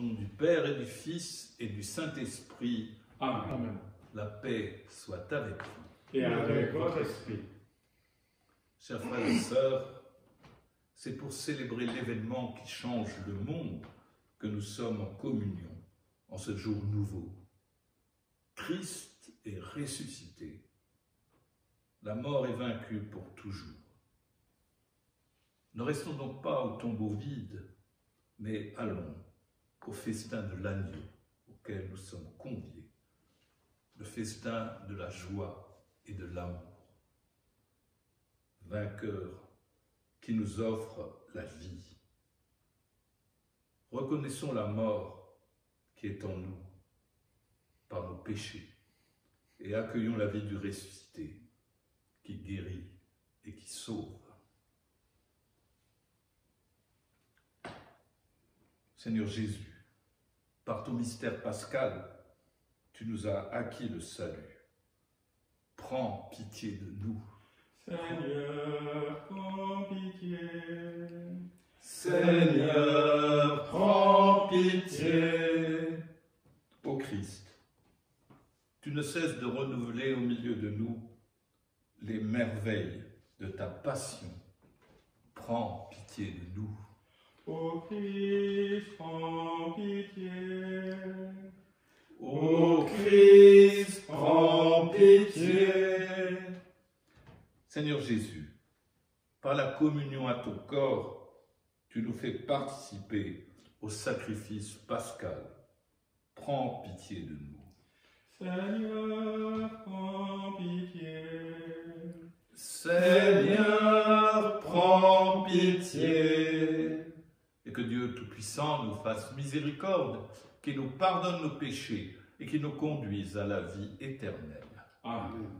Au nom du Père et du Fils et du Saint-Esprit. Amen. La paix soit avec vous. Et avec votre esprit. Chers frères et sœurs, c'est pour célébrer l'événement qui change le monde que nous sommes en communion en ce jour nouveau. Christ est ressuscité. La mort est vaincue pour toujours. Ne restons donc pas au tombeau vide, mais allons au festin de l'agneau auquel nous sommes conviés, le festin de la joie et de l'amour. Vainqueur qui nous offre la vie. Reconnaissons la mort qui est en nous par nos péchés et accueillons la vie du ressuscité qui guérit et qui sauve. Seigneur Jésus, par ton mystère pascal, tu nous as acquis le salut. Prends pitié de nous. Seigneur, prends pitié. Seigneur, prends pitié. Ô Christ, tu ne cesses de renouveler au milieu de nous les merveilles de ta passion. Prends pitié de nous. Ô Christ, prends pitié. Ô Christ, prends pitié. Seigneur Jésus, par la communion à ton corps, tu nous fais participer au sacrifice pascal. Prends pitié de nous. Seigneur, prends pitié. Seigneur, prends pitié. Et que Dieu Tout-Puissant nous fasse miséricorde, qui nous pardonne nos péchés et qui nous conduise à la vie éternelle. Amen.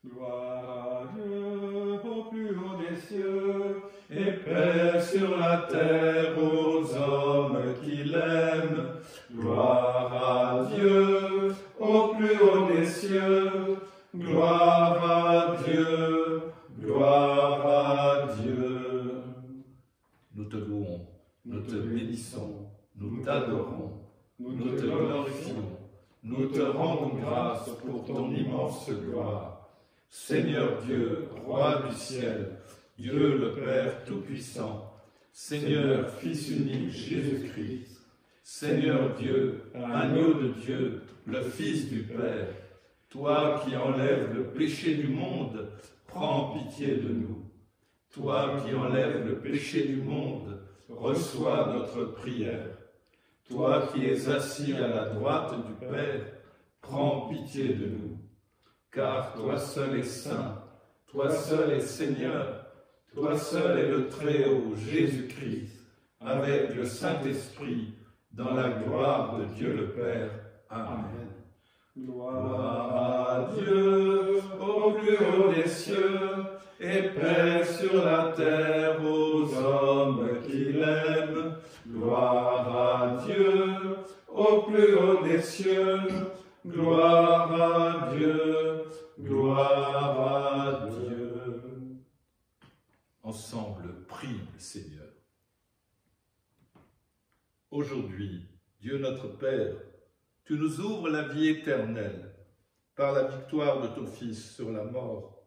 Gloire à Dieu au plus haut des cieux, Et paix sur la terre aux hommes qui l'aiment. Gloire à Dieu au plus haut des cieux. Gloire à Dieu, gloire à Dieu. Nous te louons, nous te bénissons, nous t'adorons, nous te glorifions, nous te rendons grâce pour ton immense gloire. Seigneur Dieu, Roi du ciel, Dieu le Père Tout-Puissant, Seigneur Fils unique Jésus-Christ, Seigneur Dieu, Agneau de Dieu, le Fils du Père, toi qui enlèves le péché du monde, prends pitié de nous. Toi qui enlèves le péché du monde, reçois notre prière. Toi qui es assis à la droite du Père, prends pitié de nous. Car toi seul es saint, toi seul es Seigneur, toi seul es le Très-Haut, Jésus-Christ, avec le Saint-Esprit, dans la gloire de Dieu le Père. Amen. Gloire à Dieu au plus haut des cieux, et paix sur la terre aux hommes qui l'aiment. Gloire à Dieu au plus haut des cieux, gloire à Dieu, gloire à Dieu. Ensemble, prions le Seigneur. Aujourd'hui, Dieu notre Père, tu nous ouvres la vie éternelle par la victoire de ton Fils sur la mort,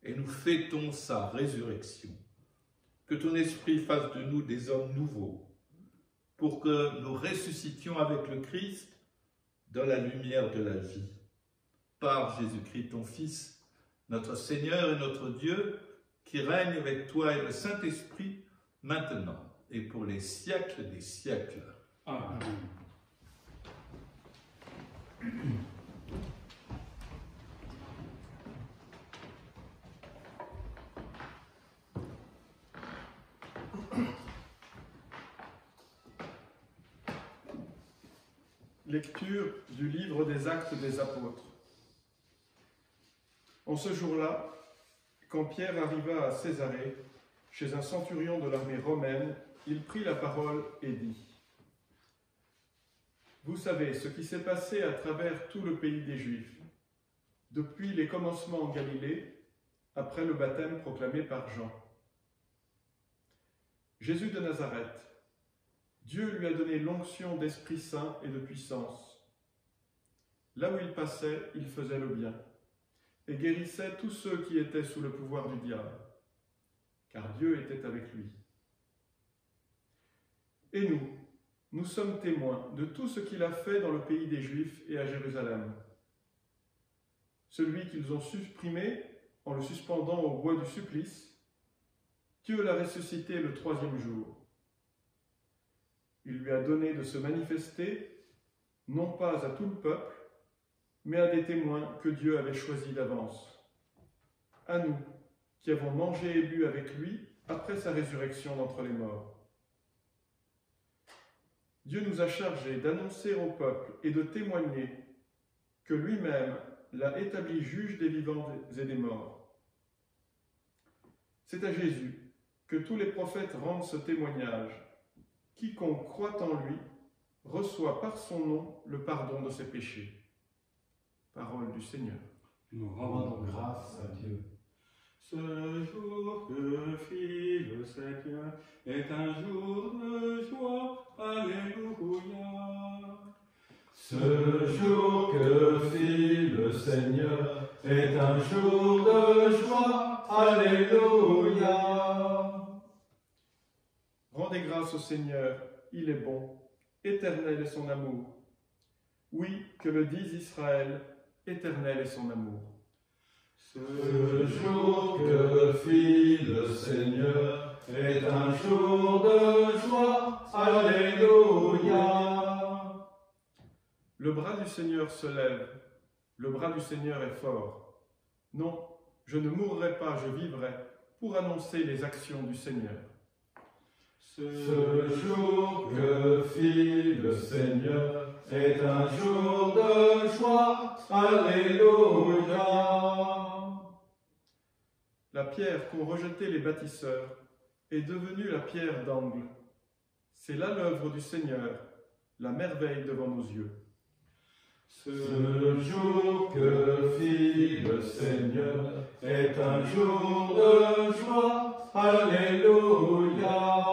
et nous fêtons sa résurrection. Que ton Esprit fasse de nous des hommes nouveaux, pour que nous ressuscitions avec le Christ dans la lumière de la vie. Par Jésus-Christ, ton Fils, notre Seigneur et notre Dieu, qui règne avec toi et le Saint-Esprit, maintenant et pour les siècles des siècles. Amen. Lecture du livre des Actes des Apôtres. En ce jour-là, quand Pierre arriva à Césarée, chez un centurion de l'armée romaine, il prit la parole et dit : « Vous savez ce qui s'est passé à travers tout le pays des Juifs, depuis les commencements en Galilée, après le baptême proclamé par Jean. Jésus de Nazareth, Dieu lui a donné l'onction d'Esprit Saint et de puissance. Là où il passait, il faisait le bien et guérissait tous ceux qui étaient sous le pouvoir du diable, car Dieu était avec lui. Et nous sommes témoins de tout ce qu'il a fait dans le pays des Juifs et à Jérusalem. Celui qu'ils ont supprimé en le suspendant au bois du supplice, Dieu l'a ressuscité le 3e jour. Il lui a donné de se manifester, non pas à tout le peuple, mais à des témoins que Dieu avait choisis d'avance. À nous, qui avons mangé et bu avec lui après sa résurrection d'entre les morts. Dieu nous a chargés d'annoncer au peuple et de témoigner que lui-même l'a établi juge des vivants et des morts. C'est à Jésus que tous les prophètes rendent ce témoignage. Quiconque croit en lui reçoit par son nom le pardon de ses péchés. Parole du Seigneur. Nous rendons grâce à Dieu. Ce jour que fit le Seigneur est un jour de joie. Alléluia. Ce jour que fit le Seigneur est un jour de joie. Alléluia. Rendez grâce au Seigneur, il est bon, éternel est son amour. Oui, que le dise Israël, éternel est son amour. Ce jour que fit le Seigneur est un jour de joie. Alléluia. Le bras du Seigneur se lève, le bras du Seigneur est fort. Non, je ne mourrai pas, je vivrai, pour annoncer les actions du Seigneur. Ce jour que fit le Seigneur est un jour de joie. Alléluia. La pierre qu'ont rejetée les bâtisseurs est devenue la pierre d'angle. C'est là l'œuvre du Seigneur, la merveille devant nos yeux. Ce jour que fit le Seigneur est un jour de joie. Alléluia.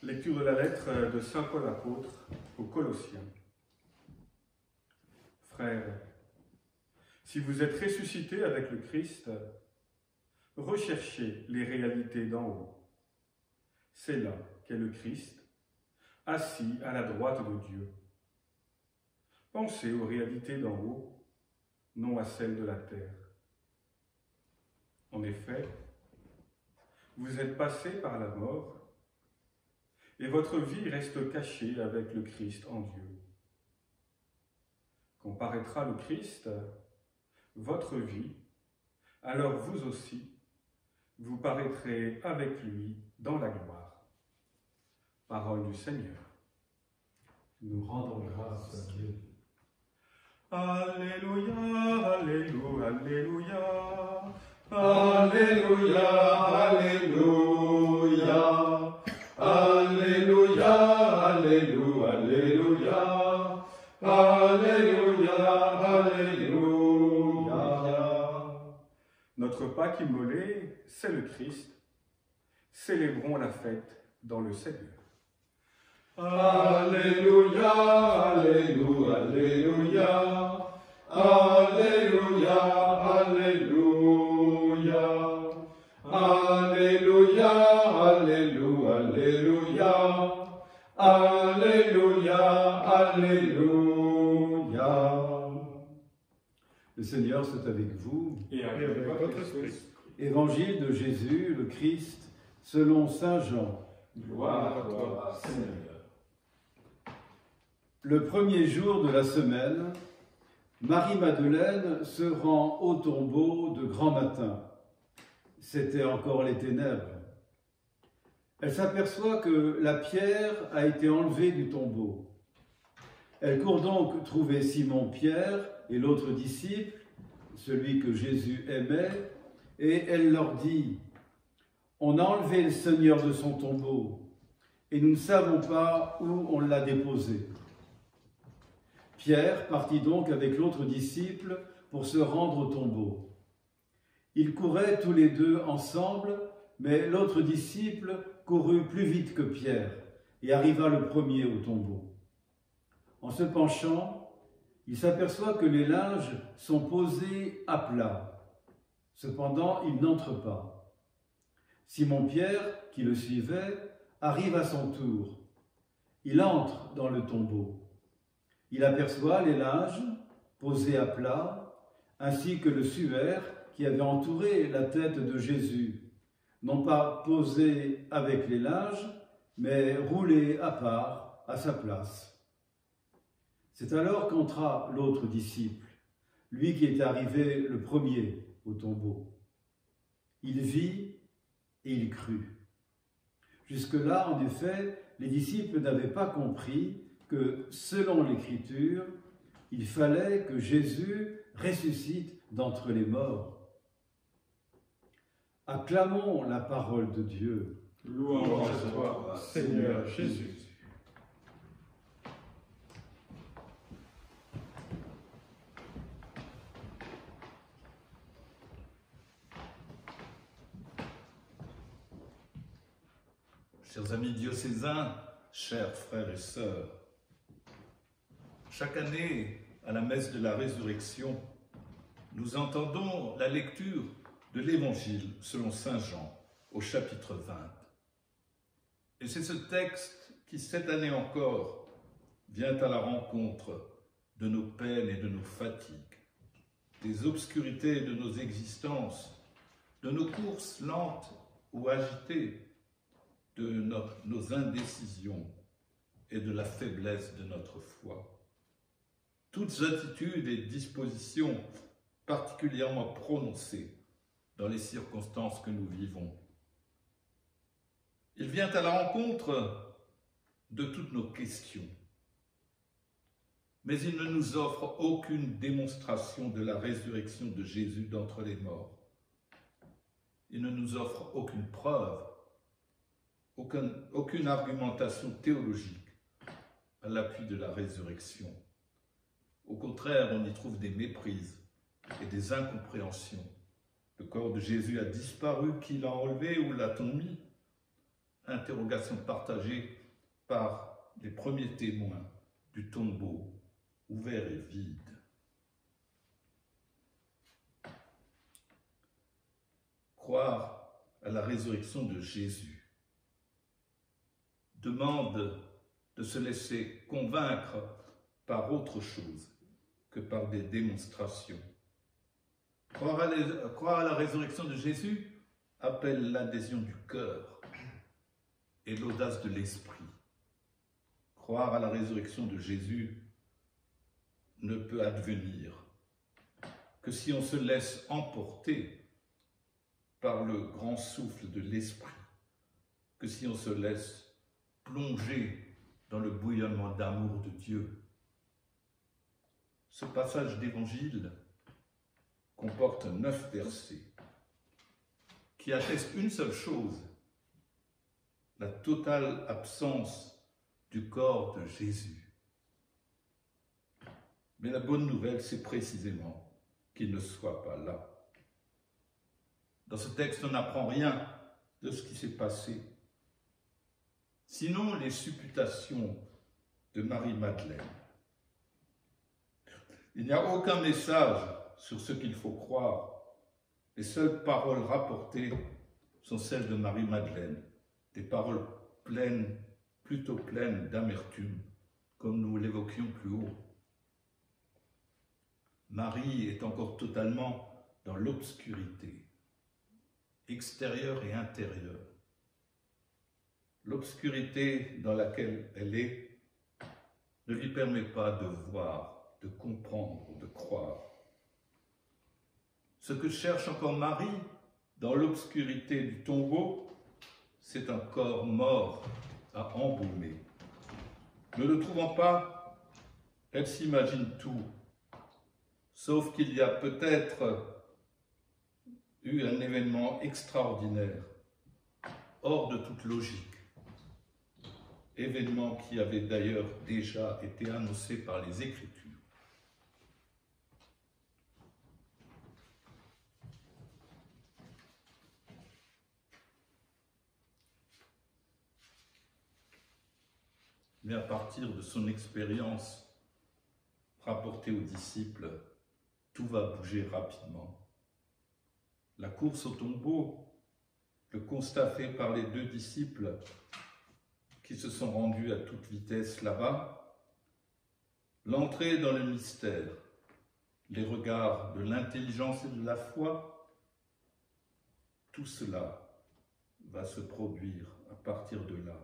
Lecture de la lettre de saint Paul apôtre aux Colossiens. Frères, si vous êtes ressuscités avec le Christ, recherchez les réalités d'en haut. C'est là qu'est le Christ, assis à la droite de Dieu. Pensez aux réalités d'en haut, non à celles de la terre. En effet, vous êtes passés par la mort, et votre vie reste cachée avec le Christ en Dieu. Quand paraîtra le Christ, votre vie, alors vous aussi, vous paraîtrez avec lui dans la gloire. Parole du Seigneur. Nous rendons grâce à Dieu. Alléluia, alléluia, alléluia. Alléluia, alléluia. Alléluia, alléluia, alléluia. Alléluia, alléluia. Notre Pâque immolé, c'est le Christ. Célébrons la fête dans le Seigneur. Alléluia, alléluia, alléluia. Alléluia, alléluia. Alléluia, alléluia, alléluia. Alléluia, alléluia. Le Seigneur soit avec vous. Et avec votre esprit. Évangile de Jésus, le Christ, selon saint Jean. Gloire à toi, Seigneur. Le premier jour de la semaine, Marie-Madeleine se rend au tombeau de grand matin. C'était encore les ténèbres. Elle s'aperçoit que la pierre a été enlevée du tombeau. Elle court donc trouver Simon-Pierre et l'autre disciple, celui que Jésus aimait, et elle leur dit « On a enlevé le Seigneur de son tombeau, et nous ne savons pas où on l'a déposé. » Pierre partit donc avec l'autre disciple pour se rendre au tombeau. Ils couraient tous les deux ensemble, mais l'autre disciple courut plus vite que Pierre et arriva le premier au tombeau. En se penchant, il s'aperçoit que les linges sont posés à plat. Cependant, il n'entre pas. Simon-Pierre, qui le suivait, arrive à son tour. Il entre dans le tombeau. Il aperçoit les linges posés à plat, ainsi que le suaire qui avait entouré la tête de Jésus, non pas posé avec les linges, mais roulé à part à sa place. C'est alors qu'entra l'autre disciple, lui qui était arrivé le premier au tombeau. Il vit et il crut. Jusque-là, en effet, les disciples n'avaient pas compris que, selon l'Écriture, il fallait que Jésus ressuscite d'entre les morts. Acclamons la parole de Dieu. Louange à toi, Seigneur Jésus. Chers amis diocésains, chers frères et sœurs, chaque année, à la messe de la résurrection, nous entendons la lecture de l'Évangile selon saint Jean, au chapitre 20. Et c'est ce texte qui, cette année encore, vient à la rencontre de nos peines et de nos fatigues, des obscurités de nos existences, de nos courses lentes ou agitées, de nos indécisions et de la faiblesse de notre foi. Toutes attitudes et dispositions particulièrement prononcées dans les circonstances que nous vivons. Il vient à la rencontre de toutes nos questions, mais il ne nous offre aucune démonstration de la résurrection de Jésus d'entre les morts. Il ne nous offre aucune preuve, aucune argumentation théologique à l'appui de la résurrection. Au contraire, on y trouve des méprises et des incompréhensions. Le corps de Jésus a disparu, qui l'a enlevé, où l'a-t-on mis? Interrogation partagée par les premiers témoins du tombeau, ouvert et vide. Croire à la résurrection de Jésus demande de se laisser convaincre par autre chose que par des démonstrations. Croire à la résurrection de Jésus appelle l'adhésion du cœur et l'audace de l'esprit. Croire à la résurrection de Jésus ne peut advenir que si on se laisse emporter par le grand souffle de l'esprit, que si on se laisse plonger dans le bouillonnement d'amour de Dieu. Ce passage d'évangile comporte 9 versets qui attestent une seule chose, la totale absence du corps de Jésus. Mais la bonne nouvelle, c'est précisément qu'il ne soit pas là. Dans ce texte, on n'apprend rien de ce qui s'est passé, sinon les supputations de Marie-Madeleine. Il n'y a aucun message sur ce qu'il faut croire. Les seules paroles rapportées sont celles de Marie-Madeleine, des paroles pleines, plutôt pleines d'amertume, comme nous l'évoquions plus haut. Marie est encore totalement dans l'obscurité, extérieure et intérieure. L'obscurité dans laquelle elle est ne lui permet pas de voir, de comprendre, de croire. Ce que cherche encore Marie dans l'obscurité du tombeau, c'est un corps mort à embaumer. Ne le trouvant pas, elle s'imagine tout, sauf qu'il y a peut-être eu un événement extraordinaire, hors de toute logique. Événement qui avait d'ailleurs déjà été annoncé par les Écritures. mais à partir de son expérience rapportée aux disciples, tout va bouger rapidement. La course au tombeau, le constat fait par les 2 disciples qui se sont rendus à toute vitesse là-bas, l'entrée dans le mystère, les regards de l'intelligence et de la foi, tout cela va se produire à partir de là.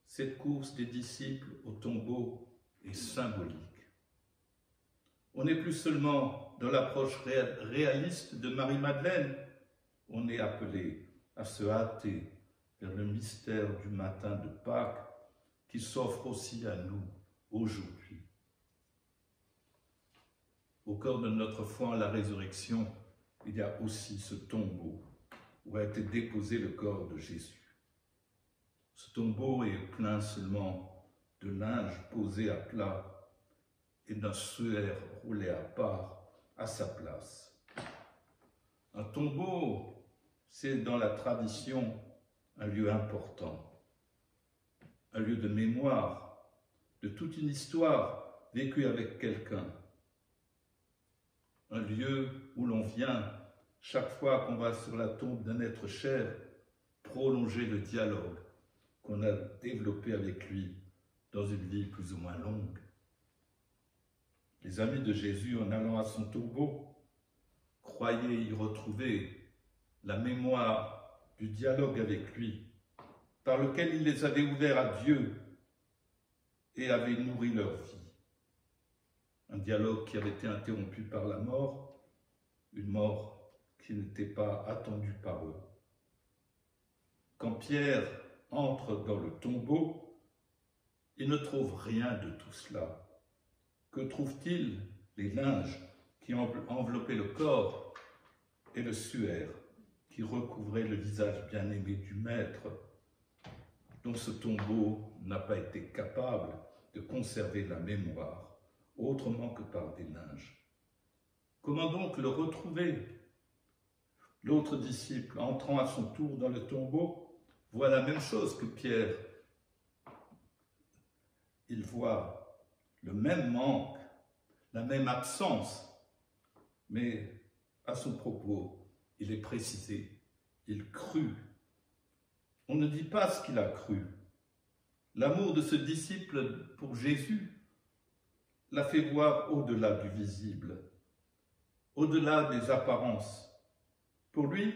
Cette course des disciples au tombeau est symbolique. On n'est plus seulement dans l'approche réaliste de Marie-Madeleine, on est appelé à se hâter vers le mystère du matin de Pâques qui s'offre aussi à nous aujourd'hui. Au cœur de notre foi en la résurrection, il y a aussi ce tombeau où a été déposé le corps de Jésus. Ce tombeau est plein seulement de linge posé à plat et d'un suaire roulé à part à sa place. Un tombeau, c'est dans la tradition un lieu important, un lieu de mémoire, de toute une histoire vécue avec quelqu'un. Un lieu où l'on vient, chaque fois qu'on va sur la tombe d'un être cher, prolonger le dialogue qu'on a développé avec lui dans une vie plus ou moins longue. Les amis de Jésus, en allant à son tombeau, croyaient y retrouver la mémoire du dialogue avec lui, par lequel il les avait ouverts à Dieu et avait nourri leur vie. Un dialogue qui avait été interrompu par la mort, une mort qui n'était pas attendue par eux. Quand Pierre entre dans le tombeau, il ne trouve rien de tout cela. Que trouve-t-il? Les linges qui enveloppaient le corps et le suaire qui recouvrait le visage bien-aimé du Maître, dont ce tombeau n'a pas été capable de conserver la mémoire, autrement que par des linges. Comment donc le retrouver? L'autre disciple, entrant à son tour dans le tombeau, voit la même chose que Pierre. Il voit le même manque, la même absence, mais à son propos, il est précisé, il crut. On ne dit pas ce qu'il a cru. L'amour de ce disciple pour Jésus l'a fait voir au-delà du visible, au-delà des apparences. Pour lui,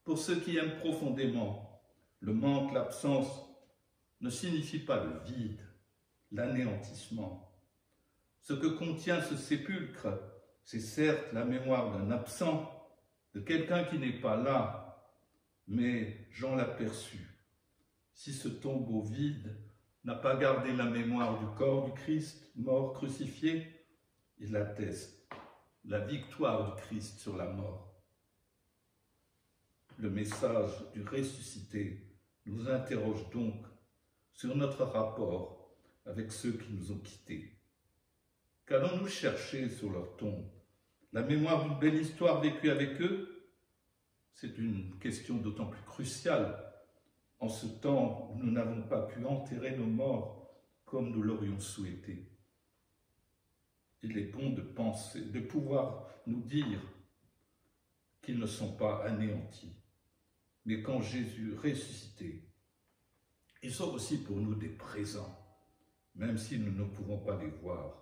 pour ceux qui aiment profondément, le manque, l'absence ne signifie pas le vide, l'anéantissement. Ce que contient ce sépulcre, c'est certes la mémoire d'un absent, de quelqu'un qui n'est pas là, mais Jean l'a perçu. Si ce tombeau vide n'a pas gardé la mémoire du corps du Christ, mort, crucifié, il atteste la victoire du Christ sur la mort. Le message du ressuscité nous interroge donc sur notre rapport avec ceux qui nous ont quittés. Qu'allons-nous chercher sur leur tombe? La mémoire d'une belle histoire vécue avec eux? C'est une question d'autant plus cruciale en ce temps où nous n'avons pas pu enterrer nos morts comme nous l'aurions souhaité. Il est bon de penser, de pouvoir nous dire qu'ils ne sont pas anéantis. Mais quand Jésus ressuscité, ils sont aussi pour nous des présents, même si nous ne pouvons pas les voir.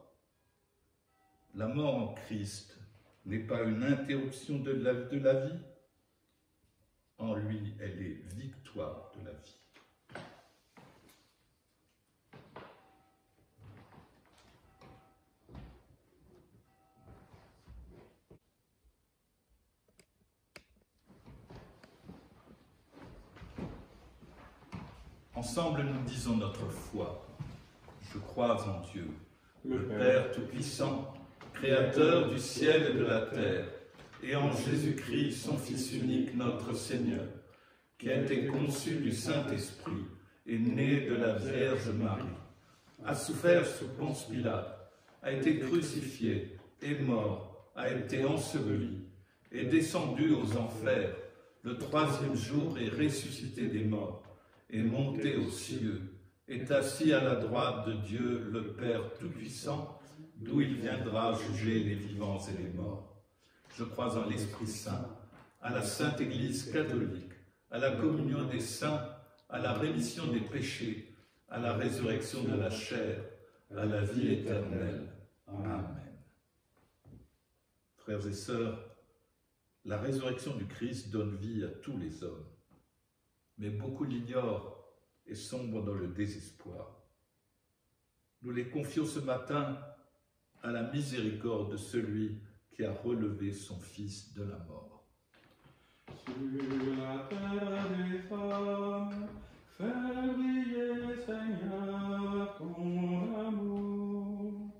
La mort en Christ n'est pas une interruption de la vie. En lui, elle est victoire de la vie. Ensemble, nous disons notre foi. Je crois en Dieu, le Père Tout-Puissant, Créateur du ciel et de la terre, et en Jésus-Christ, son Fils unique, notre Seigneur, qui a été conçu du Saint-Esprit et né de la Vierge Marie, a souffert sous Ponce Pilate, a été crucifié, est mort, a été enseveli, est descendu aux enfers, le troisième jour est ressuscité des morts, est monté aux cieux, est assis à la droite de Dieu, le Père Tout-Puissant, d'où il viendra juger les vivants et les morts. Je crois en l'Esprit Saint, à la Sainte Église catholique, à la communion des saints, à la rémission des péchés, à la résurrection de la chair, à la vie éternelle. Amen. Frères et sœurs, la résurrection du Christ donne vie à tous les hommes, mais beaucoup l'ignorent et sombrent dans le désespoir. Nous les confions ce matin à la miséricorde de celui qui a relevé son Fils de la mort. Sur la terre des hommes, fais briller, Seigneur, ton amour.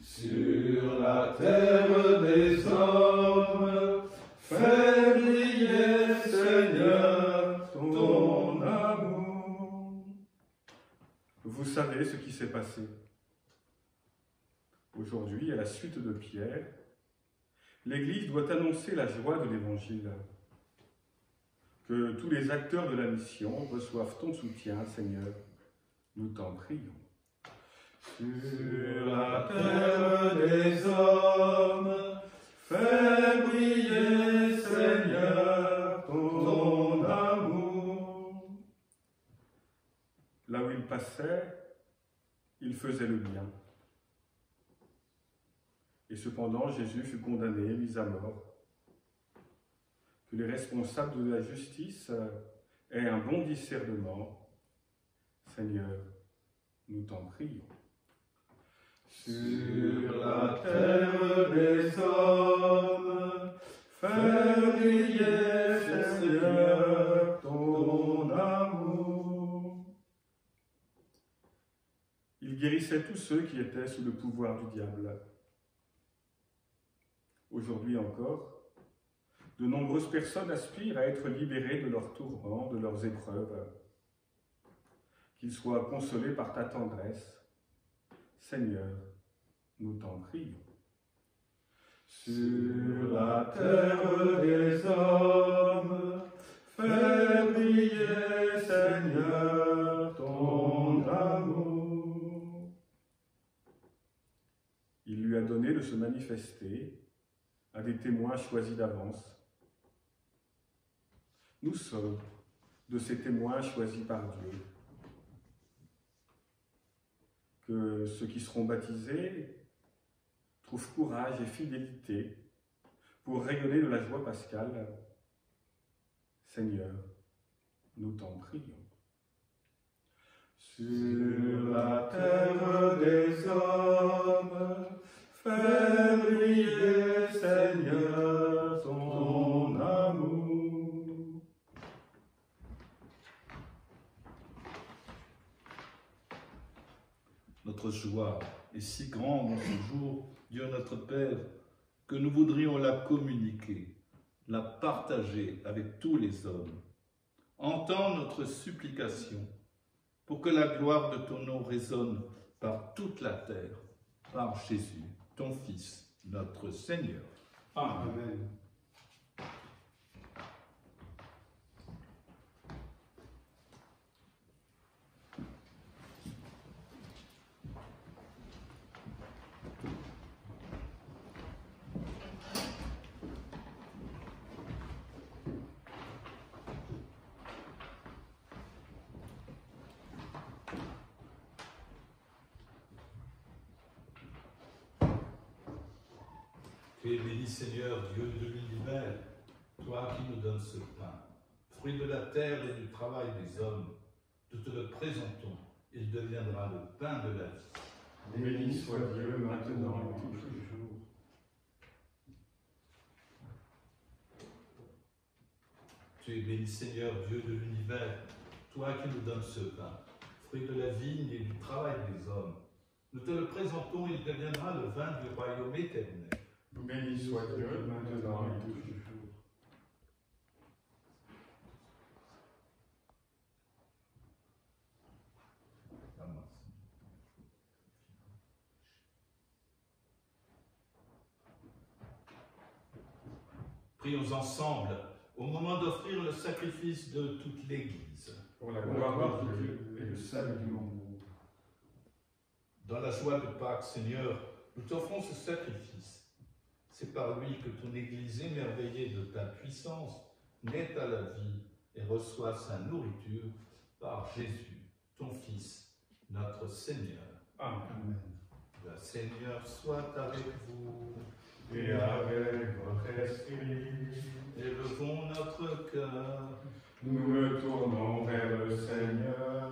Sur la terre des hommes, fais briller, Seigneur, ton amour. Vous savez ce qui s'est passé. Aujourd'hui, à la suite de Pierre, l'Église doit annoncer la joie de l'Évangile. Que tous les acteurs de la mission reçoivent ton soutien, Seigneur. Nous t'en prions. Sur la terre des hommes, fais briller, Seigneur, ton amour. Là où il passait, il faisait le bien. Et cependant, Jésus fut condamné, mis à mort. Que les responsables de la justice aient un bon discernement. Seigneur, nous t'en prions. Sur la terre des hommes, fais briller, Seigneur, ton amour. Il guérissait tous ceux qui étaient sous le pouvoir du diable. Aujourd'hui encore, de nombreuses personnes aspirent à être libérées de leurs tourments, de leurs épreuves. Qu'ils soient consolés par ta tendresse. Seigneur, nous t'en prions. Sur la terre des hommes, fais briller, Seigneur, ton amour. Il lui a donné de se manifester à des témoins choisis d'avance. Nous sommes de ces témoins choisis par Dieu. Que ceux qui seront baptisés trouvent courage et fidélité pour rayonner de la joie pascale. Seigneur, nous t'en prions. Sur la terre des hommes, fais briller, Seigneur, ton amour. Notre joie est si grande en ce jour, Dieu notre Père, que nous voudrions la communiquer, la partager avec tous les hommes. Entends notre supplication pour que la gloire de ton nom résonne par toute la terre, par Jésus, ton Fils, notre Seigneur. Amen. Tu es béni, Seigneur, Dieu de l'univers, toi qui nous donnes ce pain, fruit de la terre et du travail des hommes. Nous te le présentons, il deviendra le pain de la vie. Béni soit Dieu maintenant et toujours. Tu es béni, Seigneur, Dieu de l'univers, toi qui nous donnes ce pain, fruit de la vigne et du travail des hommes. Nous te le présentons, il deviendra le vin du royaume éternel. Béni soit Dieu maintenant et toujours. Prions ensemble au moment d'offrir le sacrifice de toute l'Église. pour la gloire de Dieu et le salut du monde. Dans la joie de Pâques, Seigneur, nous t'offrons ce sacrifice. C'est par lui que ton Église émerveillée de ta puissance naît à la vie et reçoit sa nourriture par Jésus, ton Fils, notre Seigneur. Amen. Le Seigneur soit avec vous. Et avec votre esprit, Élevons notre cœur. nous le tournons vers le Seigneur.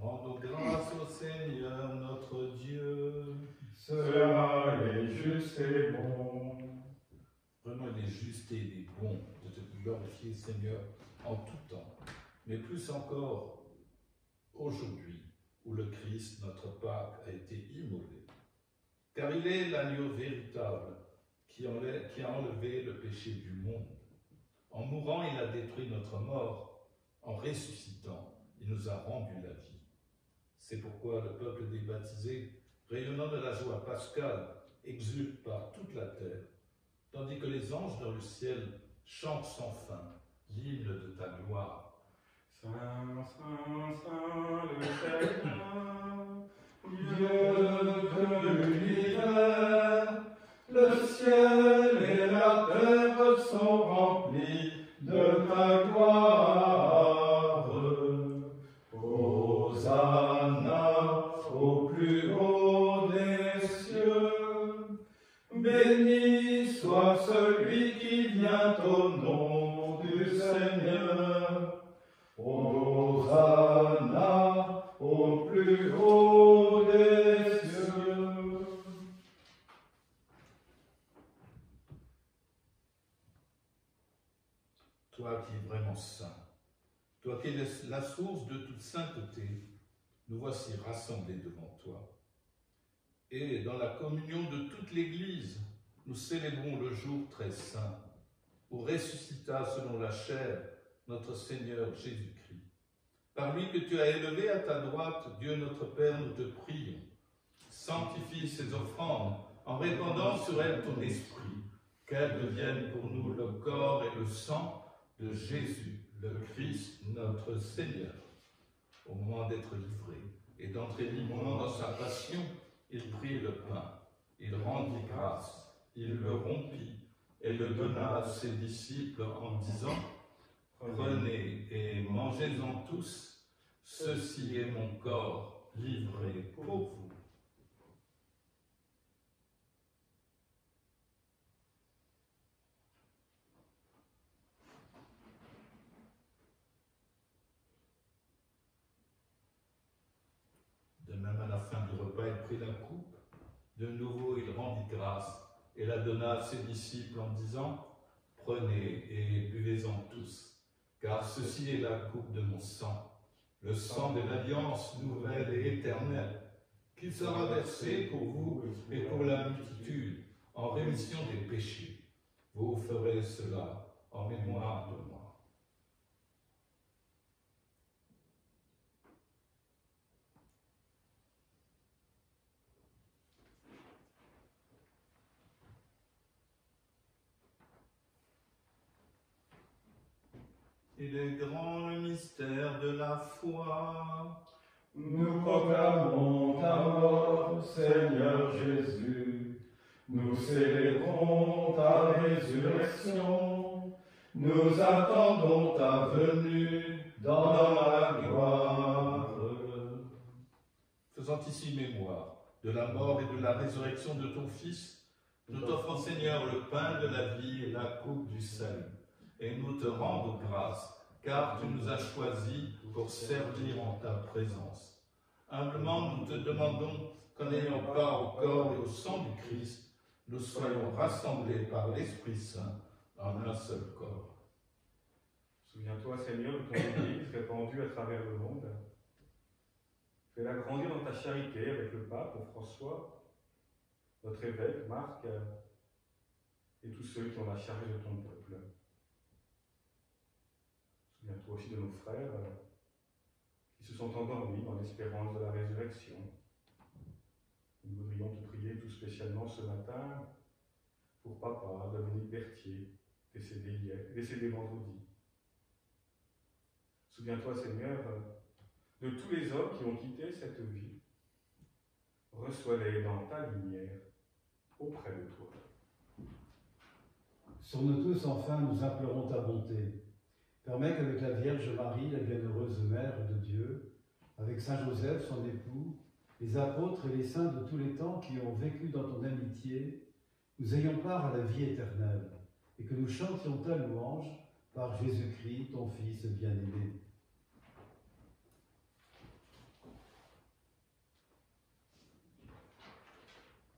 Rendons grâce au Seigneur notre Dieu. Cela est juste et bon. Vraiment, il est juste et il est bon de te glorifier, Seigneur, en tout temps, mais plus encore aujourd'hui, où le Christ, notre Pâque, a été immolé. Car il est l'agneau véritable qui a enlevé le péché du monde. En mourant, il a détruit notre mort. En ressuscitant, il nous a rendu la vie. C'est pourquoi le peuple des baptisés, rayonnant de la joie pascale, exulte par toute la terre, tandis que les anges dans le ciel chantent sans fin l'hymne de ta gloire. Saint, Saint, Saint, le Seigneur, Dieu de l'univers, le ciel et la terre sont remplis de ta gloire. Hosanna au plus haut des cieux. Béni soit celui qui vient au nom du Seigneur. Hosanna au plus haut des cieux. Toi qui es vraiment saint, toi qui es la source de toute sainteté, nous voici rassemblés devant toi. Et dans la communion de toute l'Église, nous célébrons le jour très saint, où ressuscita selon la chair notre Seigneur Jésus-Christ. Par lui que tu as élevé à ta droite, Dieu notre Père, nous te prions. Sanctifie ces offrandes en répandant sur elles ton esprit, qu'elles deviennent pour nous le corps et le sang de Jésus, le Christ, notre Seigneur. Au moment d'être livré et d'entrer librement dans sa passion, il prit le pain, il rendit grâce, il le rompit et le donna à ses disciples en disant « Prenez et mangez-en tous, ceci est mon corps livré pour vous. » De même, à la fin du repas, il prit la coupe. De nouveau, il rendit grâce et la donna à ses disciples en disant « Prenez et buvez-en tous, car ceci est la coupe de mon sang, le sang de l'alliance nouvelle et éternelle, qui sera versé pour vous et pour la multitude en rémission des péchés. Vous ferez cela en mémoire de moi. » Il est grand le mystère de la foi. Nous proclamons ta mort, Seigneur Jésus. Nous célébrons ta résurrection. Nous attendons ta venue dans la gloire. Faisant ici mémoire de la mort et de la résurrection de ton Fils, nous t'offrons, Seigneur, le pain de la vie et la coupe du salut. Et nous te rendons grâce, car tu nous as choisis pour servir en ta présence. Humblement, nous te demandons qu'en ayant part au corps et au sang du Christ, nous soyons rassemblés par l'Esprit Saint en un seul corps. Souviens-toi, Seigneur, de ton Église répandue à travers le monde. Fais-la grandir dans ta charité avec le pape François, notre évêque Marc et tous ceux qui ont la charge de ton peuple. Souviens-toi aussi de nos frères qui se sont endormis dans l'espérance de la résurrection. Nous voudrions te prier tout spécialement ce matin pour papa Dominique Berthier, décédé vendredi. Souviens-toi, Seigneur, de tous les hommes qui ont quitté cette vie. Reçois-les dans ta lumière, auprès de toi. Sur nous tous, enfin, nous implorons ta bonté. Permets qu'avec la Vierge Marie, la bienheureuse Mère de Dieu, avec Saint Joseph, son époux, les apôtres et les saints de tous les temps qui ont vécu dans ton amitié, nous ayons part à la vie éternelle, et que nous chantions ta louange par Jésus-Christ, ton Fils bien-aimé.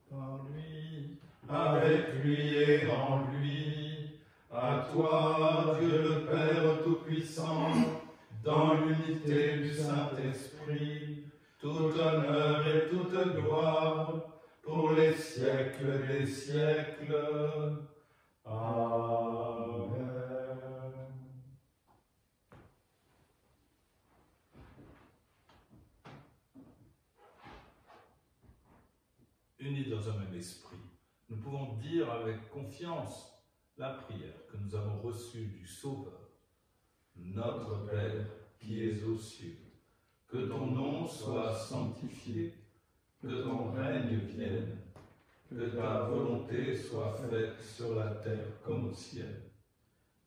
Par lui, avec lui et en lui, à toi, Dieu le Père Tout-Puissant, dans l'unité du Saint-Esprit, tout honneur et toute gloire, pour les siècles des siècles. Amen. Unis dans un même esprit, nous pouvons dire avec confiance la prière que nous avons reçue du Sauveur. Notre Père qui es aux cieux, que ton nom soit sanctifié, que ton règne vienne, que ta volonté soit faite sur la terre comme au ciel.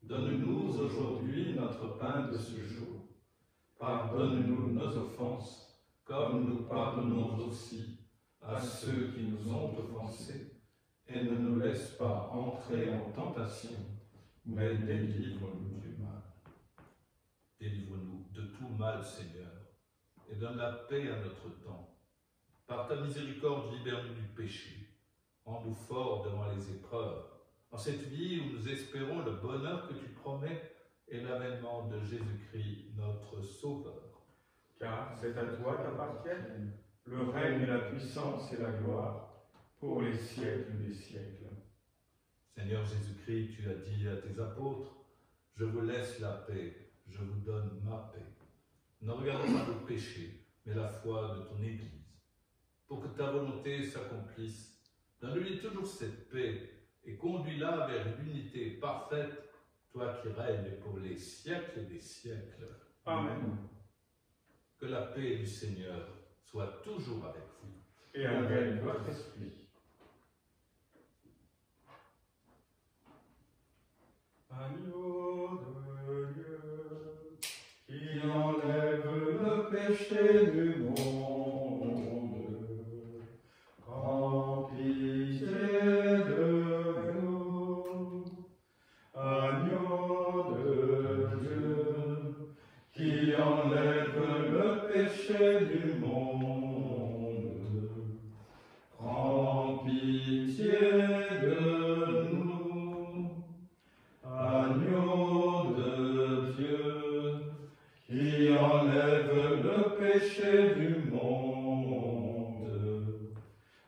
Donne-nous aujourd'hui notre pain de ce jour. Pardonne-nous nos offenses, comme nous pardonnons aussi à ceux qui nous ont offensés, et ne nous laisse pas entrer en tentation, mais délivre-nous du mal. Délivre-nous de tout mal, Seigneur, et donne la paix à notre temps. Par ta miséricorde, libère-nous du péché, rends-nous forts devant les épreuves, en cette vie où nous espérons le bonheur que tu promets et l'avènement de Jésus-Christ, notre Sauveur. Car c'est à toi qu'appartiennent le règne et la puissance et la gloire pour les siècles des siècles. Seigneur Jésus-Christ, tu as dit à tes apôtres, « Je vous laisse la paix, je vous donne ma paix. » Ne regarde pas le péché, mais la foi de ton Église. Pour que ta volonté s'accomplisse, donne-lui toujours cette paix et conduis-la vers l'unité parfaite, toi qui règnes pour les siècles des siècles. Amen. Que la paix du Seigneur soit toujours avec vous. Et avec votre esprit. Agneau de Dieu, Qui enlève le péché du monde, prends pitié de nous. Agneau de Dieu, qui enlève le péché du monde, prends pitié de nous. Agneau de Dieu, qui enlève le péché du monde,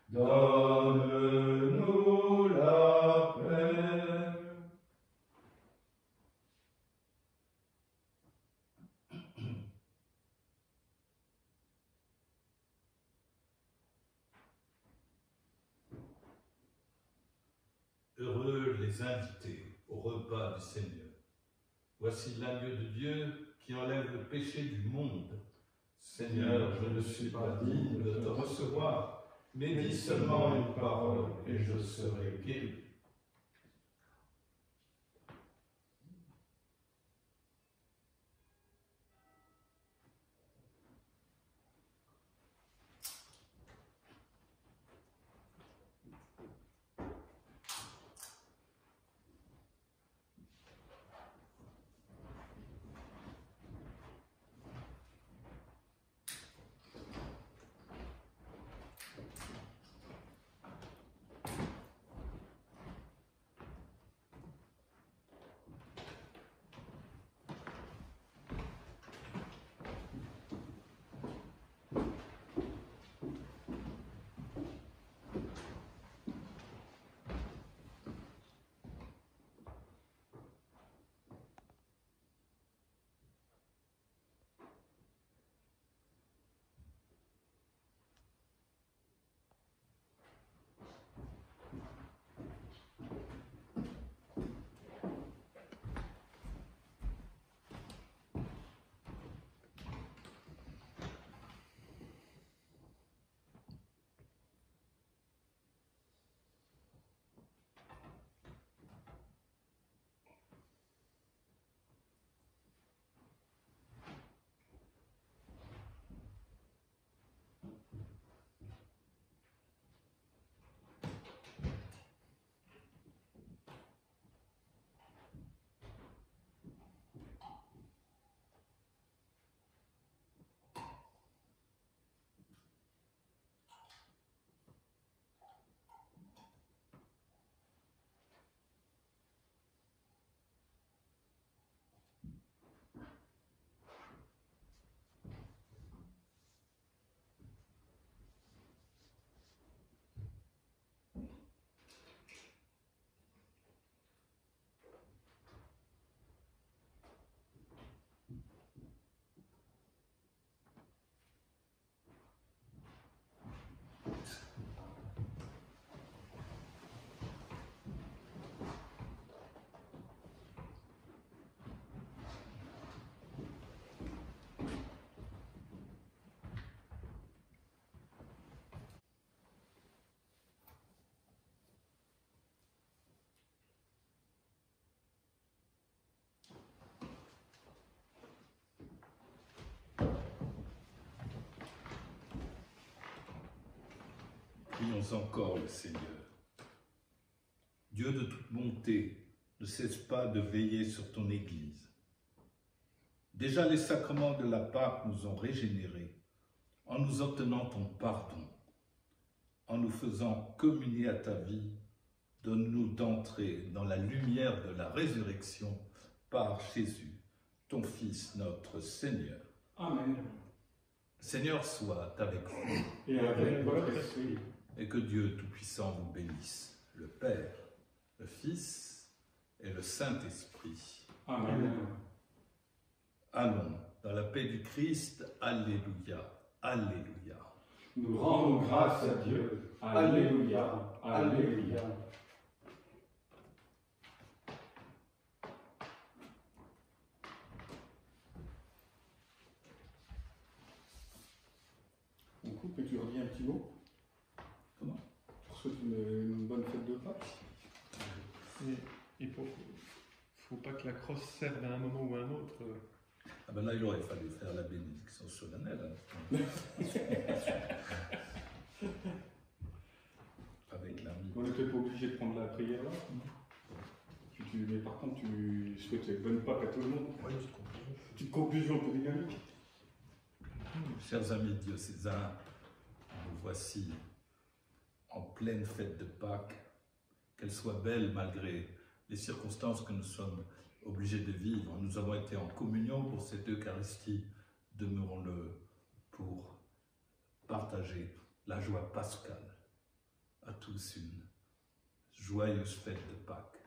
donne-nous la paix. Heureux les invités au repas du Seigneur. Voici l'agneau de Dieu qui enlève le péché du monde. Seigneur, je ne suis pas digne de te recevoir, mais dis seulement une parole et je serai guéri. prions encore le Seigneur. Dieu de toute bonté, ne cesse pas de veiller sur ton Église. Déjà les sacrements de la Pâque nous ont régénérés, en nous obtenant ton pardon, en nous faisant communier à ta vie. Donne-nous d'entrer dans la lumière de la résurrection par Jésus, ton Fils, notre Seigneur. Amen. Seigneur soit avec vous. Et avec votre esprit. Et que Dieu Tout-Puissant vous bénisse, le Père, le Fils et le Saint-Esprit. Amen. Allons dans la paix du Christ. Alléluia. Alléluia. Nous rendons grâce à Dieu. Alléluia. Alléluia. On coupe et tu redis un petit mot. Comment? Pour souhaiter une bonne fête de Pâques. Il faut pas que la crosse serve à un moment ou à un autre. Ah ben là, il aurait fallu faire la bénédiction solennelle. Hein. Avec l'ami. On n'était pas obligé de prendre la prière là. Mais par contre, tu souhaites les bonnes Pâques à tout le monde. Oui, Petite conclusion pour dynamique. Chers amis diocésains, nous voici en pleine fête de Pâques, qu'elle soit belle malgré les circonstances que nous sommes obligés de vivre. Nous avons été en communion pour cette Eucharistie, demeurons-le pour partager la joie pascale. À tous une joyeuse fête de Pâques.